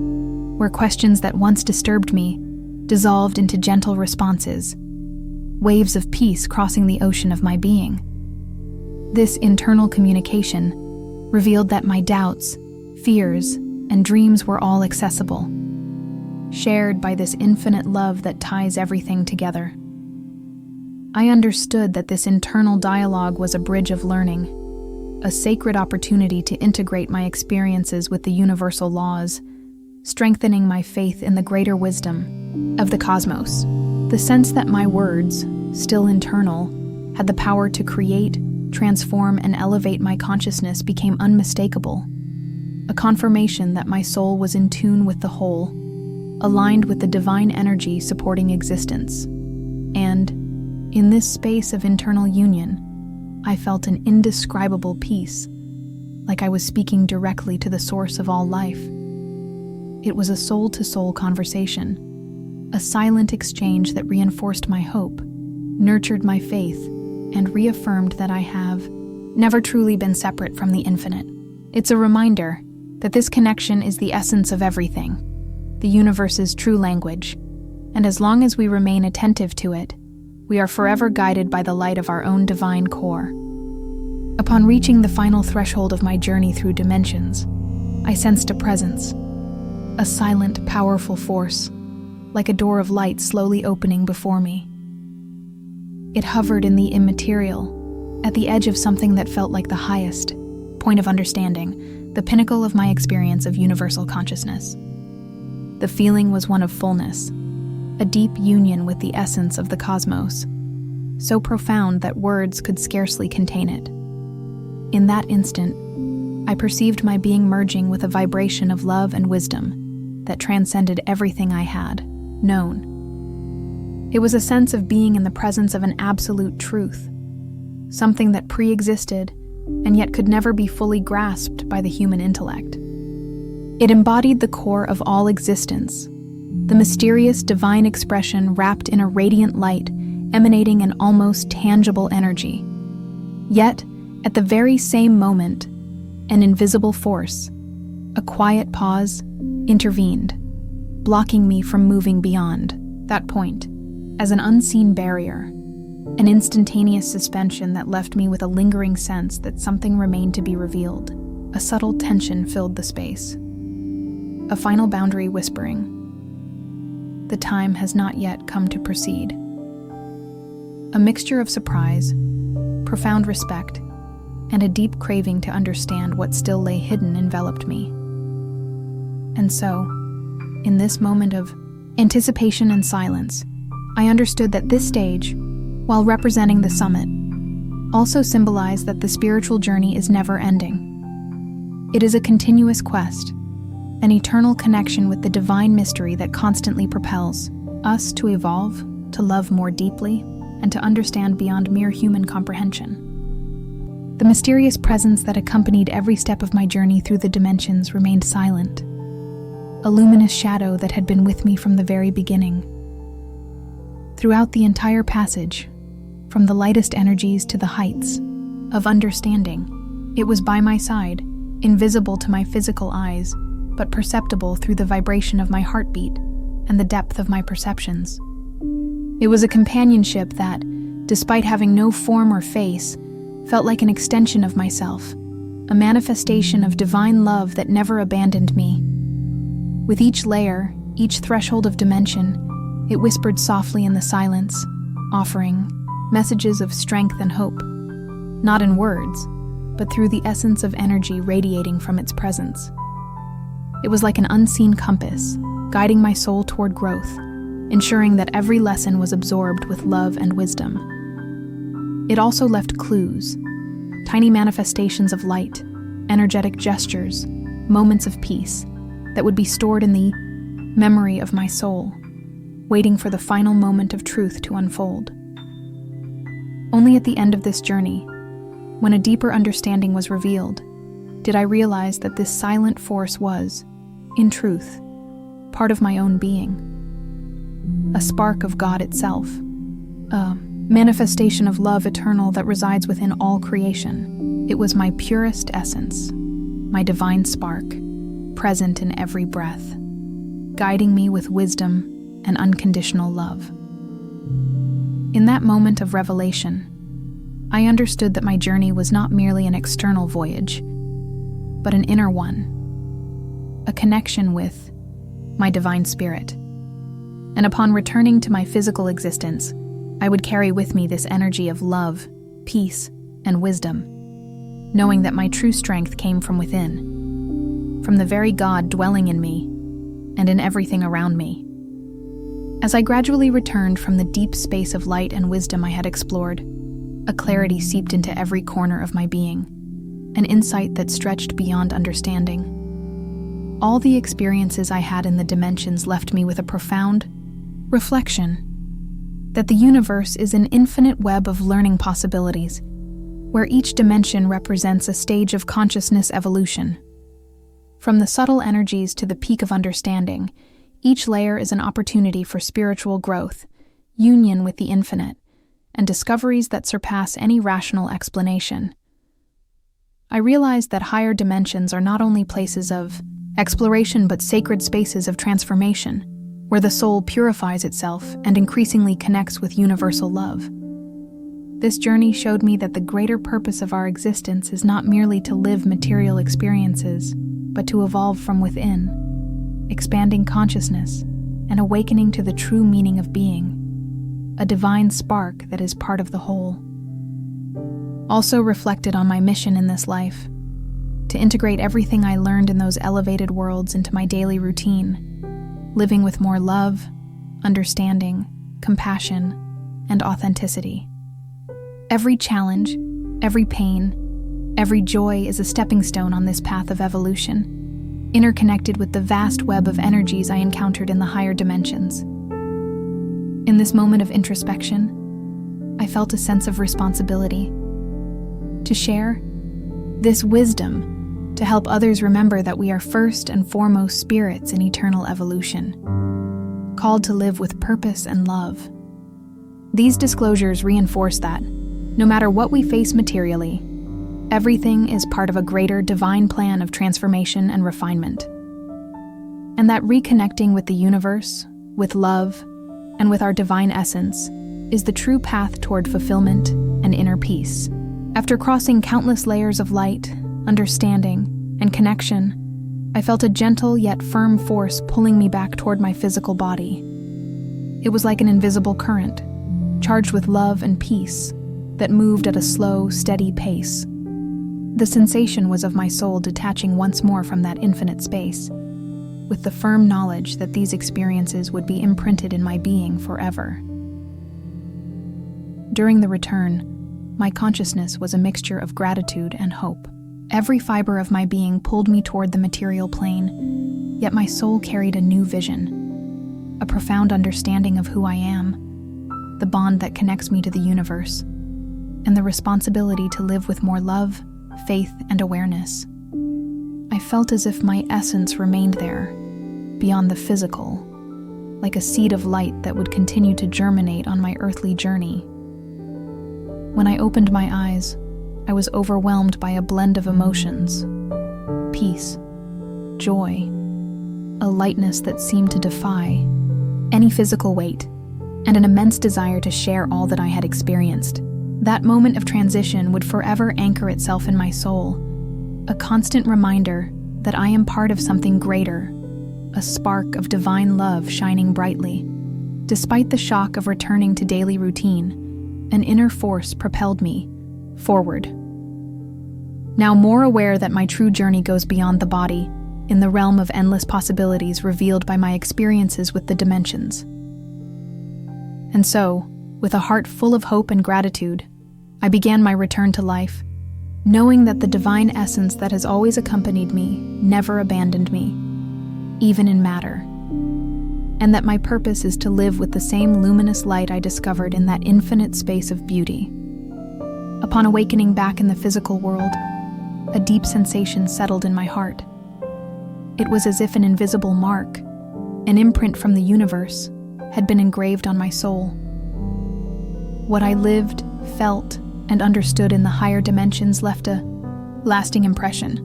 where questions that once disturbed me dissolved into gentle responses, waves of peace crossing the ocean of my being. This internal communication revealed that my doubts, fears, and dreams were all accessible, shared by this infinite love that ties everything together. I understood that this internal dialogue was a bridge of learning, a sacred opportunity to integrate my experiences with the universal laws, strengthening my faith in the greater wisdom of the cosmos. The sense that my words, still internal, had the power to create, transform, and elevate my consciousness became unmistakable. A confirmation that my soul was in tune with the whole, aligned with the divine energy supporting existence. And, in this space of internal union, I felt an indescribable peace, like I was speaking directly to the source of all life. It was a soul-to-soul conversation, a silent exchange that reinforced my hope, nurtured my faith, and reaffirmed that I have never truly been separate from the infinite. It's a reminder that this connection is the essence of everything, the universe's true language, and as long as we remain attentive to it, we are forever guided by the light of our own divine core. Upon reaching the final threshold of my journey through dimensions, I sensed a presence, a silent, powerful force, like a door of light slowly opening before me. It hovered in the immaterial, at the edge of something that felt like the highest point of understanding, the pinnacle of my experience of universal consciousness. The feeling was one of fullness, a deep union with the essence of the cosmos, so profound that words could scarcely contain it. In that instant, I perceived my being merging with a vibration of love and wisdom that transcended everything I had known. It was a sense of being in the presence of an absolute truth, something that pre-existed and yet could never be fully grasped by the human intellect. It embodied the core of all existence, the mysterious divine expression wrapped in a radiant light emanating an almost tangible energy. Yet, at the very same moment, an invisible force, a quiet pause, intervened, blocking me from moving beyond that point as an unseen barrier, an instantaneous suspension that left me with a lingering sense that something remained to be revealed. A subtle tension filled the space, a final boundary whispering, "The time has not yet come to proceed." A mixture of surprise, profound respect, and a deep craving to understand what still lay hidden enveloped me. And so, in this moment of anticipation and silence, I understood that this stage, while representing the summit, also symbolized that the spiritual journey is never ending. It is a continuous quest, an eternal connection with the divine mystery that constantly propels us to evolve, to love more deeply, and to understand beyond mere human comprehension. The mysterious presence that accompanied every step of my journey through the dimensions remained silent, a luminous shadow that had been with me from the very beginning. Throughout the entire passage, from the lightest energies to the heights of understanding, it was by my side, invisible to my physical eyes, but perceptible through the vibration of my heartbeat and the depth of my perceptions. It was a companionship that, despite having no form or face, felt like an extension of myself, a manifestation of divine love that never abandoned me. With each layer, each threshold of dimension, it whispered softly in the silence, offering messages of strength and hope, not in words, but through the essence of energy radiating from its presence. It was like an unseen compass, guiding my soul toward growth, ensuring that every lesson was absorbed with love and wisdom. It also left clues, tiny manifestations of light, energetic gestures, moments of peace that would be stored in the memory of my soul, waiting for the final moment of truth to unfold. Only at the end of this journey, when a deeper understanding was revealed, did I realize that this silent force was, in truth, part of my own being. A spark of God itself, a manifestation of love eternal that resides within all creation. It was my purest essence, my divine spark, present in every breath, guiding me with wisdom and unconditional love. In that moment of revelation, I understood that my journey was not merely an external voyage, but an inner one, a connection with my divine spirit. And upon returning to my physical existence, I would carry with me this energy of love, peace, and wisdom, knowing that my true strength came from within, from the very God dwelling in me, and in everything around me. As I gradually returned from the deep space of light and wisdom I had explored, a clarity seeped into every corner of my being, an insight that stretched beyond understanding. All the experiences I had in the dimensions left me with a profound reflection that the universe is an infinite web of learning possibilities, where each dimension represents a stage of consciousness evolution. From the subtle energies to the peak of understanding, each layer is an opportunity for spiritual growth, union with the infinite, and discoveries that surpass any rational explanation. I realized that higher dimensions are not only places of exploration but sacred spaces of transformation, where the soul purifies itself and increasingly connects with universal love. This journey showed me that the greater purpose of our existence is not merely to live material experiences, but to evolve from within, expanding consciousness and awakening to the true meaning of being, a divine spark that is part of the whole. Also reflected on my mission in this life, to integrate everything I learned in those elevated worlds into my daily routine, living with more love, understanding, compassion, and authenticity. Every challenge, every pain, every joy is a stepping stone on this path of evolution, interconnected with the vast web of energies I encountered in the higher dimensions. In this moment of introspection, I felt a sense of responsibility to share this wisdom, to help others remember that we are first and foremost spirits in eternal evolution, called to live with purpose and love. These disclosures reinforce that, no matter what we face materially, everything is part of a greater divine plan of transformation and refinement. And that reconnecting with the universe, with love, and with our divine essence is the true path toward fulfillment and inner peace. After crossing countless layers of light, understanding, and connection, I felt a gentle yet firm force pulling me back toward my physical body. It was like an invisible current, charged with love and peace, that moved at a slow, steady pace. The sensation was of my soul detaching once more from that infinite space, with the firm knowledge that these experiences would be imprinted in my being forever. During the return, my consciousness was a mixture of gratitude and hope. Every fiber of my being pulled me toward the material plane, yet my soul carried a new vision, a profound understanding of who I am, the bond that connects me to the universe, and the responsibility to live with more love, faith, and awareness. I felt as if my essence remained there, beyond the physical, like a seed of light that would continue to germinate on my earthly journey. When I opened my eyes, I was overwhelmed by a blend of emotions: peace, joy, a lightness that seemed to defy any physical weight, and an immense desire to share all that I had experienced. That moment of transition would forever anchor itself in my soul, a constant reminder that I am part of something greater, a spark of divine love shining brightly. Despite the shock of returning to daily routine, an inner force propelled me forward. Now more aware that my true journey goes beyond the body, in the realm of endless possibilities revealed by my experiences with the dimensions. And so, with a heart full of hope and gratitude, I began my return to life, knowing that the divine essence that has always accompanied me never abandoned me, even in matter, and that my purpose is to live with the same luminous light I discovered in that infinite space of beauty. Upon awakening back in the physical world, a deep sensation settled in my heart. It was as if an invisible mark, an imprint from the universe, had been engraved on my soul. What I lived, felt, and understood in the higher dimensions left a lasting impression,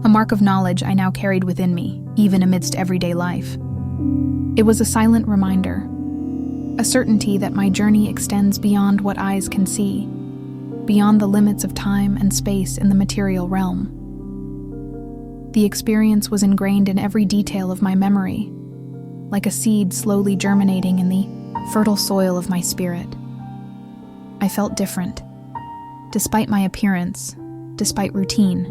a mark of knowledge I now carried within me, even amidst everyday life. It was a silent reminder, a certainty that my journey extends beyond what eyes can see, beyond the limits of time and space in the material realm. The experience was ingrained in every detail of my memory, like a seed slowly germinating in the fertile soil of my spirit. I felt different, despite my appearance, despite routine.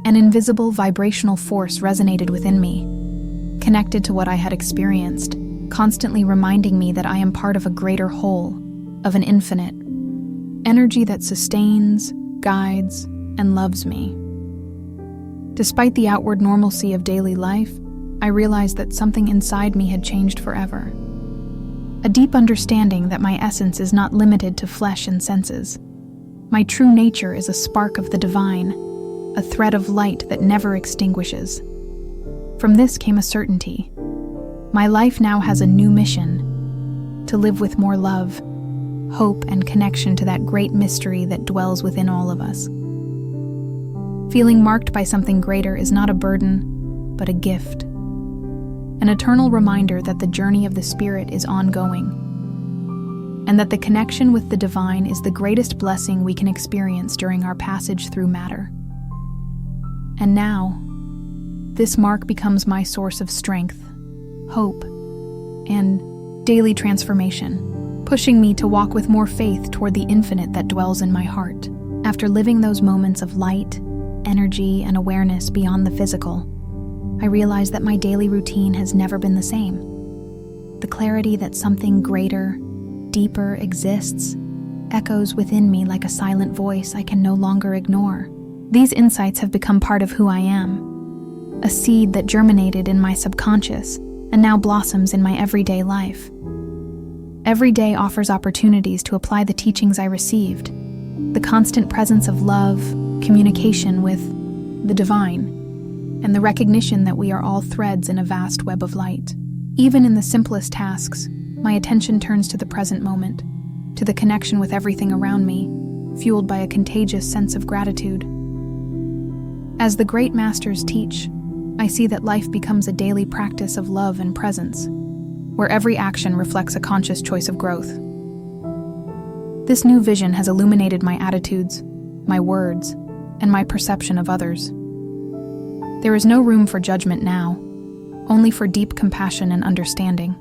An invisible vibrational force resonated within me, connected to what I had experienced, constantly reminding me that I am part of a greater whole, of an infinite energy that sustains, guides, and loves me. Despite the outward normalcy of daily life, I realized that something inside me had changed forever. A deep understanding that my essence is not limited to flesh and senses. My true nature is a spark of the divine, a thread of light that never extinguishes. From this came a certainty. My life now has a new mission: to live with more love, hope, and connection to that great mystery that dwells within all of us. Feeling marked by something greater is not a burden, but a gift. An eternal reminder that the journey of the spirit is ongoing, and that the connection with the divine is the greatest blessing we can experience during our passage through matter. And now, this mark becomes my source of strength, hope, and daily transformation, pushing me to walk with more faith toward the infinite that dwells in my heart. After living those moments of light, energy, and awareness beyond the physical, I realize that my daily routine has never been the same. The clarity that something greater, deeper exists echoes within me like a silent voice I can no longer ignore. These insights have become part of who I am, a seed that germinated in my subconscious and now blossoms in my everyday life. Every day offers opportunities to apply the teachings I received, the constant presence of love, communication with the divine, and the recognition that we are all threads in a vast web of light. Even in the simplest tasks, my attention turns to the present moment, to the connection with everything around me, fueled by a contagious sense of gratitude. As the great masters teach, I see that life becomes a daily practice of love and presence, where every action reflects a conscious choice of growth. This new vision has illuminated my attitudes, my words, and my perception of others. There is no room for judgment now, only for deep compassion and understanding.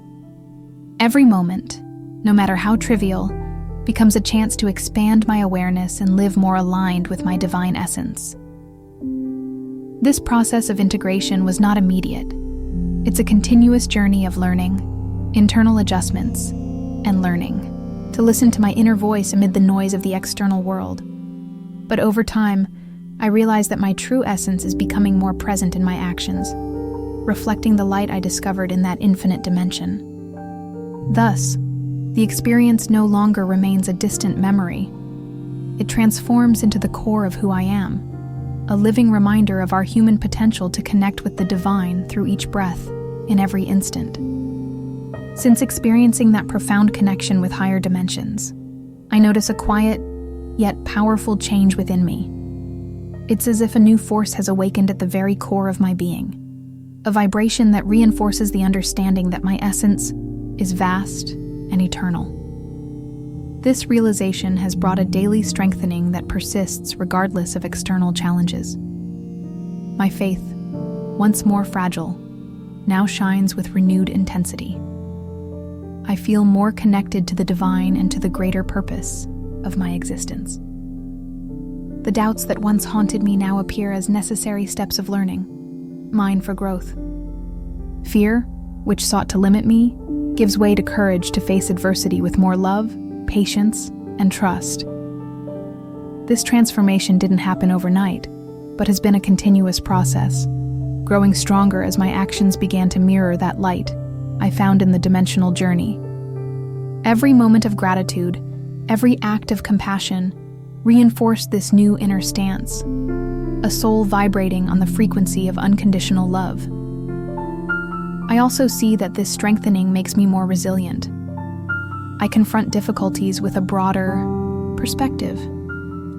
Every moment, no matter how trivial, becomes a chance to expand my awareness and live more aligned with my divine essence. This process of integration was not immediate. It's a continuous journey of learning, internal adjustments, and learning to listen to my inner voice amid the noise of the external world. But over time, I realized that my true essence is becoming more present in my actions, reflecting the light I discovered in that infinite dimension. Thus, the experience no longer remains a distant memory. It transforms into the core of who I am, a living reminder of our human potential to connect with the divine through each breath, in every instant. Since experiencing that profound connection with higher dimensions, I notice a quiet, yet powerful change within me. It's as if a new force has awakened at the very core of my being, a vibration that reinforces the understanding that my essence is vast and eternal. This realization has brought a daily strengthening that persists regardless of external challenges. My faith, once more fragile, now shines with renewed intensity. I feel more connected to the divine and to the greater purpose of my existence. The doubts that once haunted me now appear as necessary steps of learning, mine for growth. Fear, which sought to limit me, gives way to courage to face adversity with more love, patience, and trust. This transformation didn't happen overnight, but has been a continuous process, growing stronger as my actions began to mirror that light I found in the dimensional journey. Every moment of gratitude, every act of compassion, reinforced this new inner stance, a soul vibrating on the frequency of unconditional love. I also see that this strengthening makes me more resilient. I confront difficulties with a broader perspective,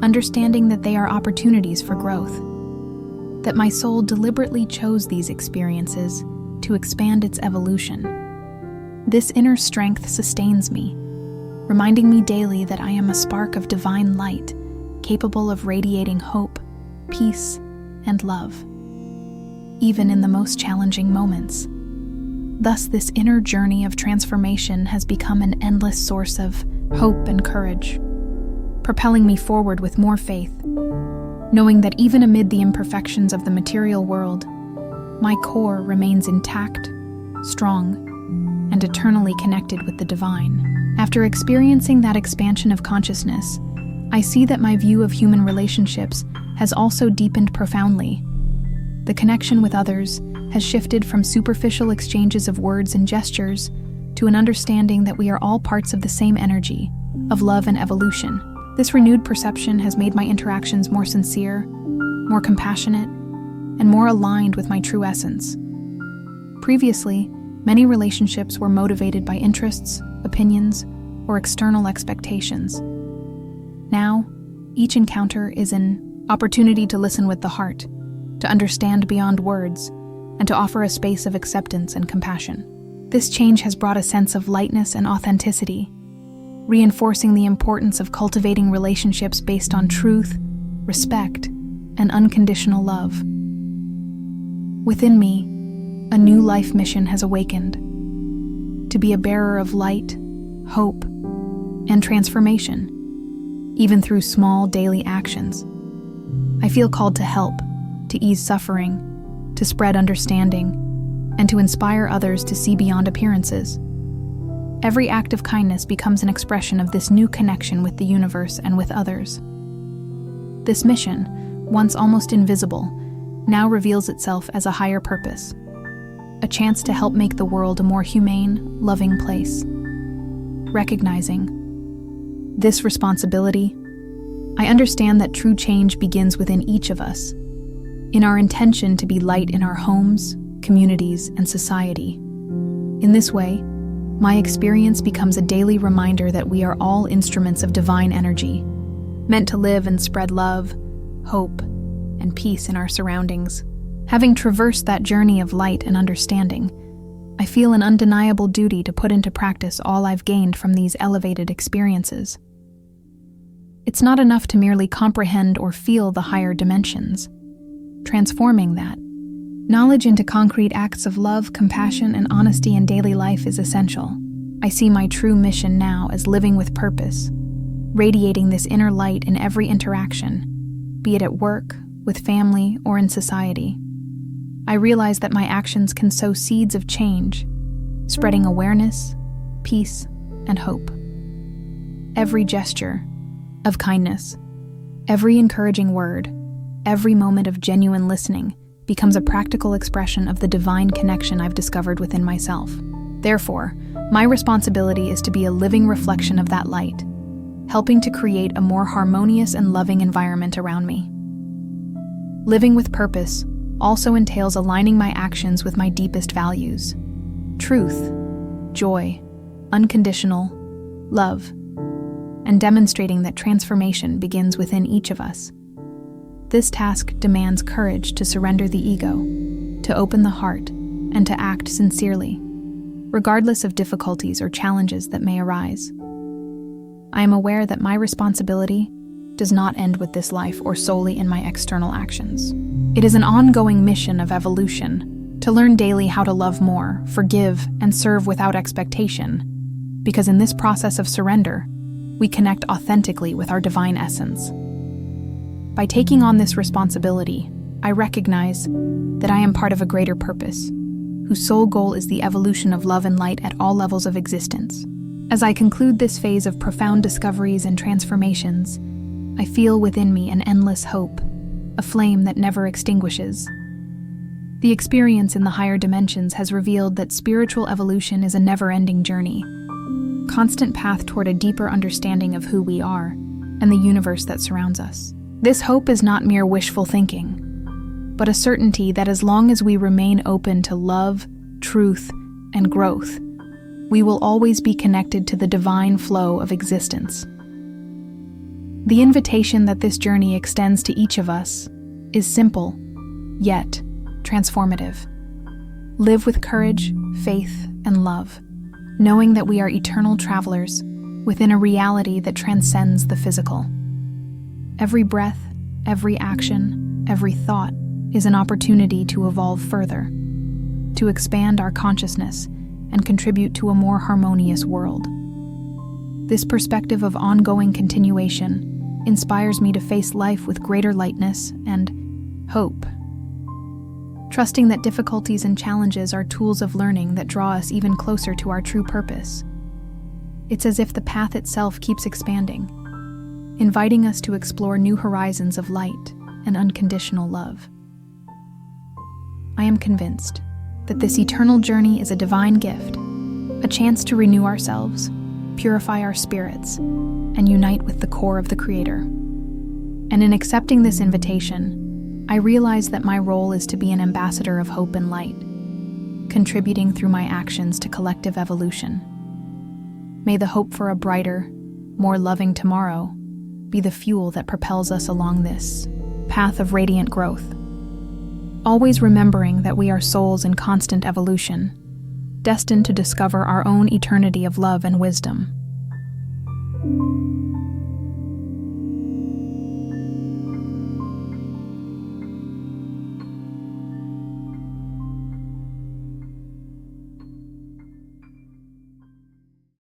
understanding that they are opportunities for growth, that my soul deliberately chose these experiences to expand its evolution. This inner strength sustains me, reminding me daily that I am a spark of divine light, capable of radiating hope, peace, and love, even in the most challenging moments. Thus, this inner journey of transformation has become an endless source of hope and courage, propelling me forward with more faith, knowing that even amid the imperfections of the material world, my core remains intact, strong, and eternally connected with the divine. After experiencing that expansion of consciousness, I see that my view of human relationships has also deepened profoundly. The connection with others has shifted from superficial exchanges of words and gestures to an understanding that we are all parts of the same energy, of love and evolution. This renewed perception has made my interactions more sincere, more compassionate, and more aligned with my true essence. Previously, many relationships were motivated by interests, opinions, or external expectations. Now, each encounter is an opportunity to listen with the heart, to understand beyond words, and to offer a space of acceptance and compassion. This change has brought a sense of lightness and authenticity, reinforcing the importance of cultivating relationships based on truth, respect, and unconditional love. Within me, a new life mission has awakened, to be a bearer of light, hope, and transformation, even through small daily actions. I feel called to help, to ease suffering, to spread understanding, and to inspire others to see beyond appearances. Every act of kindness becomes an expression of this new connection with the universe and with others. This mission, once almost invisible, now reveals itself as a higher purpose, a chance to help make the world a more humane, loving place. Recognizing this responsibility, I understand that true change begins within each of us, in our intention to be light in our homes, communities, and society. In this way, my experience becomes a daily reminder that we are all instruments of divine energy, meant to live and spread love, hope, and peace in our surroundings. Having traversed that journey of light and understanding, I feel an undeniable duty to put into practice all I've gained from these elevated experiences. It's not enough to merely comprehend or feel the higher dimensions. Transforming that knowledge into concrete acts of love, compassion, and honesty in daily life is essential. I see my true mission now as living with purpose, radiating this inner light in every interaction, be it at work, with family, or in society. I realize that my actions can sow seeds of change, spreading awareness, peace, and hope. Every gesture of kindness, every encouraging word, every moment of genuine listening becomes a practical expression of the divine connection I've discovered within myself. Therefore, my responsibility is to be a living reflection of that light, helping to create a more harmonious and loving environment around me. Living with purpose also entails aligning my actions with my deepest values: truth, joy, unconditional love, and demonstrating that transformation begins within each of us. This task demands courage to surrender the ego, to open the heart, and to act sincerely, regardless of difficulties or challenges that may arise. I am aware that my responsibility does not end with this life or solely in my external actions. It is an ongoing mission of evolution, to learn daily how to love more, forgive, and serve without expectation, because in this process of surrender, we connect authentically with our divine essence. By taking on this responsibility, I recognize that I am part of a greater purpose, whose sole goal is the evolution of love and light at all levels of existence. As I conclude this phase of profound discoveries and transformations, I feel within me an endless hope, a flame that never extinguishes. The experience in the higher dimensions has revealed that spiritual evolution is a never-ending journey, constant path toward a deeper understanding of who we are and the universe that surrounds us. This hope is not mere wishful thinking, but a certainty that as long as we remain open to love, truth, and growth, we will always be connected to the divine flow of existence. The invitation that this journey extends to each of us is simple, yet transformative. Live with courage, faith, and love, knowing that we are eternal travelers within a reality that transcends the physical. Every breath, every action, every thought is an opportunity to evolve further, to expand our consciousness and contribute to a more harmonious world. This perspective of ongoing continuation inspires me to face life with greater lightness and hope. trusting that difficulties and challenges are tools of learning that draw us even closer to our true purpose. It's as if the path itself keeps expanding, inviting us to explore new horizons of light and unconditional love. I am convinced that this eternal journey is a divine gift, a chance to renew ourselves, purify our spirits, and unite with the core of the Creator. And in accepting this invitation, I realize that my role is to be an ambassador of hope and light, contributing through my actions to collective evolution. May the hope for a brighter, more loving tomorrow be the fuel that propels us along this path of radiant growth. Always remembering that we are souls in constant evolution, destined to discover our own eternity of love and wisdom.